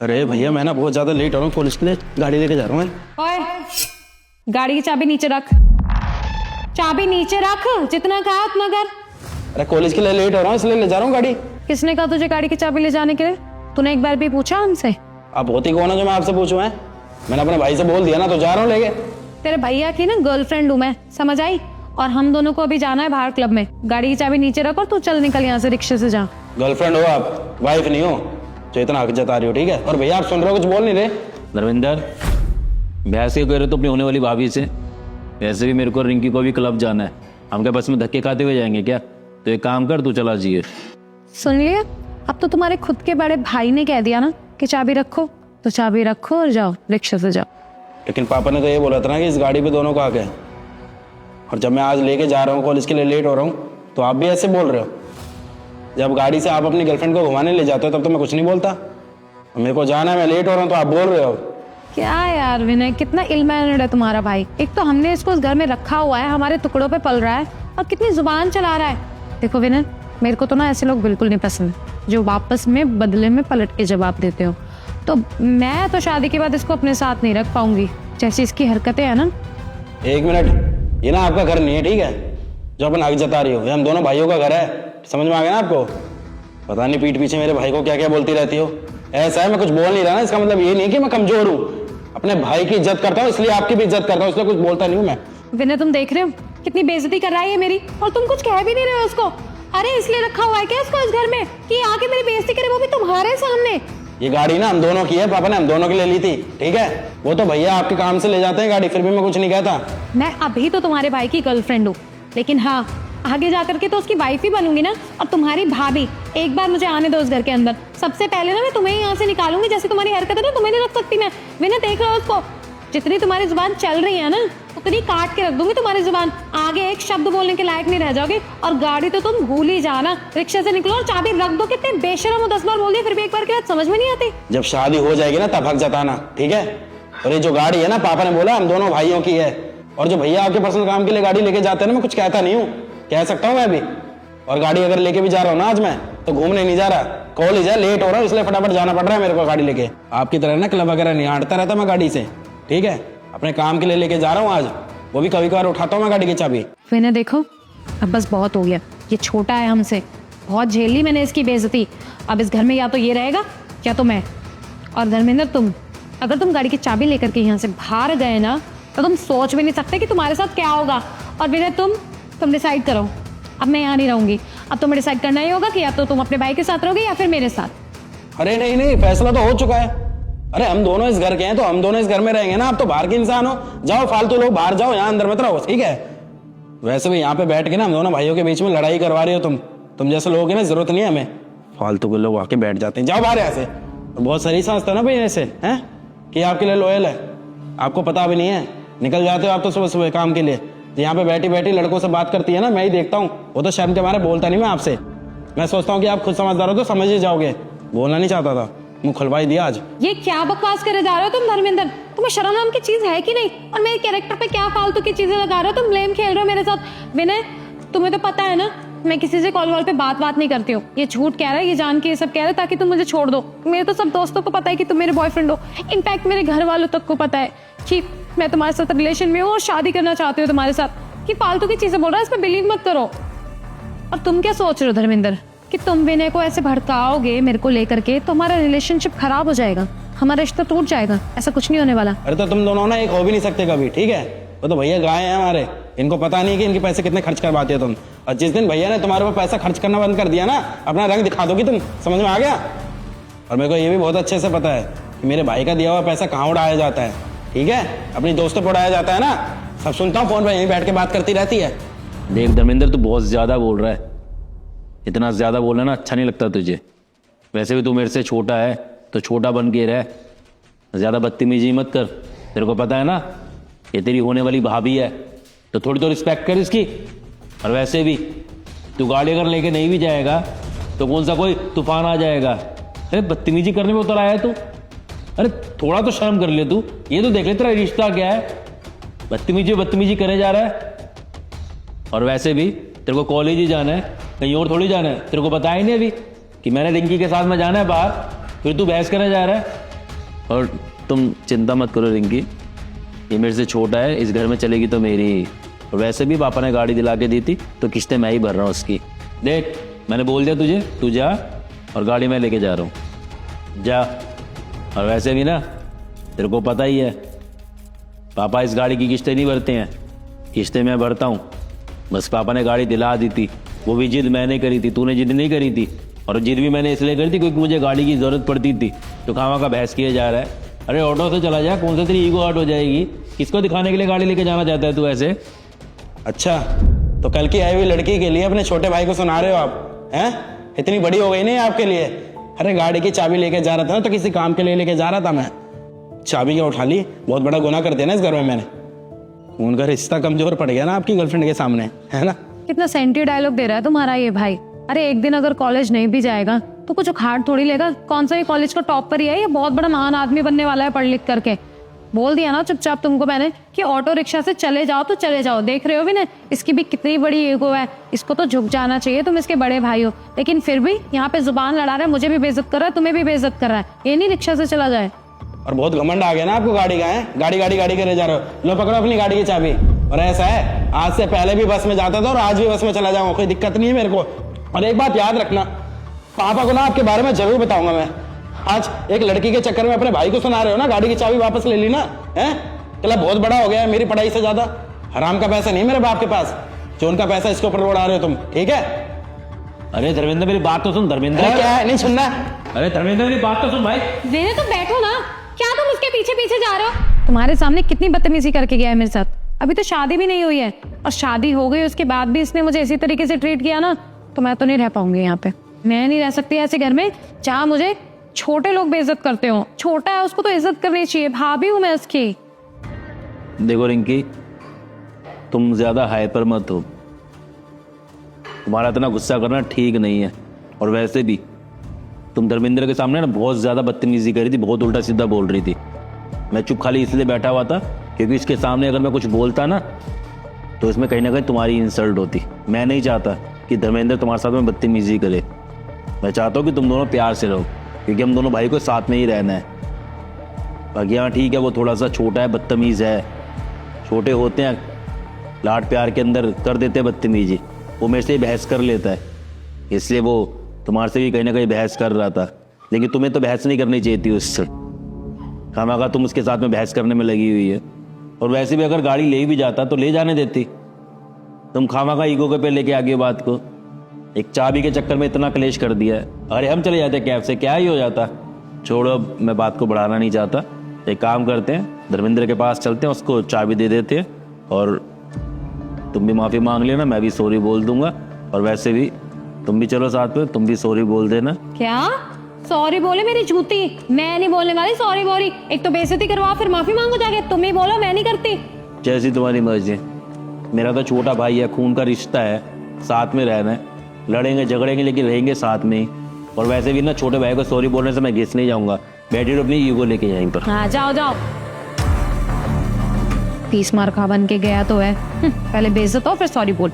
अरे भैया मैं ना बहुत ज्यादा लेट हो रहा हूँ कॉलेज के लिए, गाड़ी लेके जा रहा हूँ मैं। ओए, गाड़ी की चाबी नीचे रख, चाबी नीचे रख, जितना कहा उतना कर। अरे कॉलेज के लिए लेट हो रहा हूँ इसलिए ले जा रहा हूँ गाड़ी। किसने कहा तुझे गाड़ी की चाबी ले जाने के लिए? तूने एक बार भी पूछा हमसे? आप होती कौन है जो मैं आपसे पूछूं? है मैंने अपने भाई से बोल दिया ना, तो जा रहा हूँ लेके। तेरे भैया की ना गर्लफ्रेंड हूँ मैं, समझ आई? और हम दोनों को अभी जाना है बाहर क्लब में। गाड़ी की चाबी नीचे रख और तू चल निकल यहाँ से, रिक्शे से जा। गर्लफ्रेंड हो आप, वाइफ नहीं हो जो इतना हक जता रही हो, ठीक है? और भैया आप सुन रहे हो, कुछ बोल नहीं रहे। धर्मेंद्र, बहस क्यों कर रहे तो अपनी होने वाली भाभी से? वैसे भी मेरे को रिंकी को भी क्लब जाना है, हम क्या बस में धक्के खाते हुए जाएंगे क्या? तो एक काम कर, तू चला जाइए। सुन लिया? अब तो तुम्हारे खुद के बड़े भाई ने कह दिया ना कि चाबी रखो, तो चाबी रखो और जाओ, रिक्शे से जाओ। लेकिन पापा ने तो ये बोला था ना कि इस गाड़ी पे दोनों को आके, और जब मैं आज लेके जा रहा हूँ कॉलेज के लिए लेट हो रहा हूँ, तो आप भी ऐसे बोल रहे हो? जब गाड़ी से आप अपनी गर्लफ्रेंड को घुमाने ले जाते हो तब तो मैं कुछ नहीं बोलता। मेरे को जाना है, मैं लेट हो रहा हूँ, तो आप बोल रहे हो। क्या यार विनय, कितना इलमैनेड है तुम्हारा भाई। एक तो हमने इसको उस घर में रखा हुआ है, हमारे टुकड़ों पे पल रहा है, और कितनी जुबान चला रहा है। देखो विनय, मेरे को तो ना ऐसे लोग बिल्कुल नहीं पसंद, जो वापस में बदले में पलट के जवाब देते हो। तो मैं तो शादी के बाद इसको अपने साथ नहीं रख पाऊंगी, जैसी इसकी हरकतें है ना। एक मिनट, ये ना आपका घर नहीं है, ठीक है? जो अपन हक जता रही हो, ये हम दोनों भाइयों का घर है। समझ में आ गया ना आपको? पता नहीं पीठ पीछे मेरे भाई को क्या क्या बोलती रहती हो। ऐसा है, मैं कुछ बोल नहीं रहा ना, इसका मतलब ये नहीं कि मैं कमजोर हूँ। अपने भाई की इज्जत करता हूँ, इसलिए आपकी भी इज्जत करता हूँ, इसलिए कुछ बोलता नहीं हूँ मैं। विनय, तुम देख रहे हो कितनी बेइज्जती कर रहा है ये मेरी, और तुम कुछ कह भी नहीं रहे हो उसको। अरे इसलिए रखा हुआ है क्या इसको इस घर में कि आके मेरी बेइज्जती करे, वो भी तुम्हारे सामने? ये गाड़ी ना हम दोनों की है, पापा ने हम दोनों के लिए ली थी, ठीक है? वो तो भैया आपके काम से ले जाते हैं गाड़ी, फिर भी मैं कुछ नहीं कहता। मैं अभी तो तुम्हारे भाई की गर्लफ्रेंड हूँ, लेकिन हाँ, आगे जाकर के तो उसकी वाइफ ही बनूंगी ना, और तुम्हारी भाभी। एक बार मुझे आने दो उस घर के अंदर, सबसे पहले ना मैं तुम्हें यहाँ से निकालूंगी। जैसे तुम्हारी हरकत है ना, तुम्हें नहीं रख सकती मैं। विनय देख लो उसको, जितनी तुम्हारी जुबान चल रही है ना, उतनी काट के रख दूंगी तुम्हारी जुबान। आगे एक शब्द बोलने के लायक नहीं रह जाओगे। और गाड़ी तो तुम भूल ही जाना, रिक्शे से निकलो और चाबी रख दो। कितने बेशरम हो, 10 बार बोल दिया फिर भी एक बार की बात समझ में नहीं आती। जब शादी हो जाएगी ना तब हक जताना, ठीक है? और ये जो गाड़ी है ना, पापा ने बोला हम दोनों भाइयों की है। और जो भैया आपके पर्सनल काम के लिए गाड़ी लेके जाते हैं ना, मैं कुछ कहता नहीं हूँ, कह सकता हूँ मैं भी। और गाड़ी अगर लेके भी जा रहा हूँ ना आज मैं, तो घूमने नहीं जा रहा, कॉलेज है, लेट हो रहा हूँ, इसलिए फटाफट जाना पड़ रहा है मेरे को गाड़ी लेके। आपकी तरह ना क्लब वगैरह नहीं हटता रहता मैं गाड़ी से, ठीक है? अपने काम के लिए लेके जा रहा हूँ आज, वो भी कभी कभार उठाता हूँ मैं गाड़ी की चाबी। विनय देखो, अब बस बहुत हो गया, ये छोटा है हमसे, बहुत झेल ली मैंने इसकी बेइज्जती। अब इस घर में या तो ये रहेगा या तो मैं। और धर्मेंद्र, तुम अगर तुम गाड़ी की चाबी लेकर के यहाँ से बाहर गए ना, तो तुम सोच भी नहीं सकते कि तुम्हारे साथ क्या होगा। और विनय तुम डिसाइड करो, अब मैं यहाँ नहीं रहूंगी। अब तुम्हें डिसाइड करना ही होगा कि या तो तुम अपने भाई के साथ रहोगे या फिर मेरे साथ। अरे नहीं नहीं, फैसला तो हो चुका है। अरे हम दोनों इस घर के हैं तो हम दोनों इस घर में रहेंगे ना। आप तो बाहर के इंसान हो, जाओ फालतू लोग बाहर जाओ, यहाँ अंदर मत रहो, ठीक है? वैसे भी यहाँ पे बैठ के ना हम दोनों भाइयों के बीच में लड़ाई करवा रही हो तुम जैसे लोगों की ना जरूरत नहीं है हमें। फालतू के लोग आके बैठ जाते हैं, जाओ बाहर यहाँ से। तो बहुत सही समझता ना भाई ऐसे, हैं कि आपके लिए लॉयल है, आपको पता भी नहीं है। निकल जाते हो आप तो सुबह सुबह काम के लिए, यहाँ पे बैठी बैठी लड़कों से बात करती है ना, मैं ही देखता हूँ। वो तो शर्म के मारे बोलता नहीं मैं आपसे। मैं सोचता हूँ कि आप खुद समझदार हो तो समझ ही जाओगे, बोलना नहीं चाहता था, मुंह खुलवा ही दिया आज। ये क्या बकवास करे जा रहे हो तुम धर्मेंद्र? तुम्हें शर्म नाम की चीज है कि नहीं? और मेरे कैरेक्टर पे क्या फालतू की चीजें लगा रहे हो? तुम ब्लेम खेल रहे हो मेरे साथ। विनय, तुम्हें तो पता है ना, मैं किसी से कॉल वॉल पे बात नहीं करती हूँ। ये झूठ कह रहा है, ये जान के ये सब कह रहा है ताकि तुम मुझे छोड़ दो। मेरे तो सब दोस्तों को पता है कि तुम मेरे बॉयफ्रेंड हो, इनफैक्ट मेरे घर वालों तक को पता है कि मैं तुम्हारे साथ रिलेशन में हूँ और शादी करना चाहती हूँ तुम्हारे साथ। कि फालतू की चीजें बोल रहा है, इस पर बिलीव मत करो। और तुम क्या सोच रहे हो धर्मेंद्र कि तुम विनय को ऐसे भड़काओगे मेरे को लेकर के तो हमारा रिलेशनशिप खराब हो जाएगा, हमारा रिश्ता टूट जाएगा? ऐसा कुछ नहीं होने वाला। अरे तो तुम दोनों ना एक हो भी नहीं सकते कभी, ठीक है? वो तो भैया गाय हैं हमारे, इनको पता नहीं कि इनके पैसे कितने खर्च करवाते हो तुम। और जिस दिन भैया ने तुम्हारे ऊपर पैसा खर्च करना बंद कर दिया ना, अपना रंग दिखा दोगी तुम, समझ में आ गया? और मेरे को ये भी बहुत अच्छे से पता है कि मेरे भाई का दिया हुआ पैसा कहाँ उड़ाया जाता है, ठीक है? अपनी दोस्तों पर उड़ाया जाता है ना, सब सुनता हूँ, फोन पर यहीं बैठ के बात करती रहती है। देख धर्मेंद्र, तू बहुत ज्यादा बोल रहा है, इतना ज्यादा बोलना ना अच्छा नहीं लगता तुझे। वैसे भी तू मेरे से छोटा है तो छोटा बन के रह, ज्यादा बदतमीजी मत कर। तेरे को पता है ना ये तेरी होने वाली भाभी है, तो थोड़ी तो रिस्पेक्ट कर इसकी। और वैसे भी तू गाड़ी अगर लेके नहीं भी जाएगा तो कौन सा कोई तूफान आ जाएगा? अरे बदतमीजी करने में उतर आया है तू। अरे थोड़ा तो शर्म कर ले तू, ये तो देख ले तेरा रिश्ता क्या है, बदतमीजी करे जा रहा है। और वैसे भी तेरे को कॉलेज ही जाना है, कहीं और थोड़ी जाना है। तेरे को पता ही नहीं अभी कि मैंने रिंकी के साथ में जाना है बाहर, फिर तू बहस करने जा रहा है। और तुम चिंता मत करो रिंकी, ये मेरे से छोटा है, इस घर में चलेगी तो मेरी ही। और वैसे भी पापा ने गाड़ी दिला के दी थी तो किस्तें मैं ही भर रहा हूँ उसकी। देख मैंने बोल दिया तुझे, तू जा और गाड़ी मैं लेके जा रहा हूँ, जा। और वैसे भी ना तेरे को पता ही है पापा इस गाड़ी की किस्तें नहीं भरते हैं, किस्तें मैं भरता हूँ। बस पापा ने गाड़ी दिला दी थी, वो भी जिद मैंने करी थी, तूने जिद नहीं करी थी। और जिद भी मैंने इसलिए करी थी क्योंकि मुझे गाड़ी की ज़रूरत पड़ती थी। तो खामा का बहस किया जा रहा है। अरे ऑटो से चला जा, कौन सा तेरी ईगो हर्ट हो जाएगी? किसको दिखाने के लिए गाड़ी लेके जाना चाहता है तू ऐसे? अच्छा, तो कल की आई हुई लड़की के लिए अपने छोटे भाई को सुना रहे हो आप हैं? इतनी बड़ी हो गई नहीं आपके लिए? अरे गाड़ी की चाबी लेके जा रहा था ना, तो किसी काम के लिए लेके जा रहा था मैं, चाबी क्या उठा ली? बहुत बड़ा गुनाह कर दिया ना इस घर में मैंने। उनका रिश्ता कमजोर पड़ गया ना आपकी गर्लफ्रेंड के सामने, है ना? कितना सेंटी डायलॉग दे रहा है तुम्हारा ये भाई। अरे एक दिन अगर कॉलेज नहीं भी जाएगा तो कुछ उखाड़ थोड़ी लेगा। कौन सा ये कॉलेज का टॉप पर ही है, ये बहुत बड़ा महान आदमी बनने वाला है पढ़ लिख करके। बोल दिया ना चुपचाप तुमको मैंने कि ऑटो रिक्शा से चले जाओ तो चले जाओ। देख रहे हो भी ना इसकी भी कितनी बड़ी ईगो है, इसको तो झुक जाना चाहिए, तुम इसके बड़े भाई हो। लेकिन फिर भी यहाँ पे जुबान लड़ा रहा है, मुझे भी बेइज्जत कर रहा है, तुम्हें भी बेइज्जत कर रहा है। ये नहीं रिक्शा से चला जाए। और बहुत घमंड आ गया ना आपको गाड़ी का, है? गाड़ी गाड़ी गाड़ी करे जा रहे हो। लो पकड़ो अपनी गाड़ी की चाबी। और ऐसा है, आज से पहले भी बस में जाता था और आज भी बस में चला जाऊंगा, कोई दिक्कत नहीं है मेरे को। और एक बात याद रखना, पापा को ना आपके बारे में जरूर बताऊंगा मैं। आज एक लड़की के चक्कर में अपने भाई को सुना रहे हो ना, गाड़ी की चाबी वापस ले ली ना, है? चला बहुत बड़ा हो गया है मेरी पढ़ाई से ज्यादा। हराम का पैसा नहीं मेरे बाप के पास, जो उनका पैसा इसके ऊपर उड़ा रहे हो तुम, ठीक है? अरे धर्मेंद्र मेरी बात तो सुन। धर्मेंद्र अरे क्या है, नहीं सुनना? अरे धर्मेंद्र मेरी बात तो सुन भाई। विनय तो बैठो ना, क्या तुम उसके पीछे पीछे जा रहे हो? तुम्हारे सामने कितनी बदतमीजी करके गया है मेरे साथ। अभी तो शादी भी नहीं हुई है, और शादी हो गई उसके बाद भी इसने मुझे इसी तरीके से ट्रीट किया ना, तो मैं तो नहीं रह पाऊंगी यहाँ पे। मैं नहीं रह सकती ऐसे घर में जहाँ मुझे छोटे लोग बेइज्जत करते हो। छोटा है उसको तो इज्जत करनी चाहिए, भाभी हूँ मैं उसकी। देखो रिंकी, तुम ज्यादा हाइपर मत हो, तुम्हारा इतना गुस्सा करना ठीक नहीं है। और वैसे भी तुम धर्मेंद्र के सामने ना बहुत ज्यादा बदतमीजी करी थी, बहुत उल्टा सीधा बोल रही थी। मैं चुप खाली इसलिए बैठा हुआ था क्योंकि इसके सामने अगर मैं कुछ बोलता ना तो इसमें कहीं ना कहीं तुम्हारी इंसल्ट होती। मैं नहीं चाहता कि धर्मेंद्र तुम्हारे साथ में बदतमीजी करे। मैं चाहता हूँ कि तुम दोनों प्यार से रहो, क्योंकि हम दोनों भाई को साथ में ही रहना है। बाकी हाँ ठीक है, वो थोड़ा सा छोटा है, बदतमीज है, छोटे होते हैं, लाड प्यार के अंदर कर देते हैं बदतमीजी। वो मेरे से ही बहस कर लेता है, इसलिए वो तुम्हारे से भी कहीं ना कहीं बहस कर रहा था। लेकिन तुम्हें तो बहस नहीं करनी चाहिए थी उससे, खामखा तुम उसके साथ में बहस करने में लगी हुई है। और वैसे भी अगर गाड़ी ले भी जाता तो ले जाने देती, तुम खामखा ईगो के पे लेके आ गई बात को। एक चाबी के चक्कर में इतना क्लेश कर दिया है। अरे हम चले जाते कैब से, क्या ही हो जाता। छोड़ो, अब मैं बात को बढ़ाना नहीं चाहता। एक काम करते हैं, धर्मेंद्र के पास चलते हैं, उसको चाबी दे देते हैं, और तुम भी माफ़ी मांग लेना, मैं भी सॉरी बोल दूंगा। और वैसे भी तुम भी चलो साथ में, तुम भी सॉरी बोल देना। क्या सॉरी बोले मेरी जूती? मैं नहीं बोलने वाली सॉरी बोरी। एक तो बेइज्जती करवाओ फिर माफी मांगो जाके। तुम ही बोलो, मैं नहीं करती। जैसी तुम्हारी मर्जी। मेरा तो छोटा भाई है, खून का रिश्ता है, साथ में रहना है, लड़ेंगे झगड़ेंगे लेकिन रहेंगे साथ में ही। और वैसे भी ना छोटे भाई को सॉरी बोलने से मैं घिस नहीं जाऊंगा। बैठी रहो अपनी ईगो लेके यहीं पर। हाँ जाओ जाओ, 30 मार खा बन के गया तो है। पहले बेइज्जत हो फिर सॉरी बोल।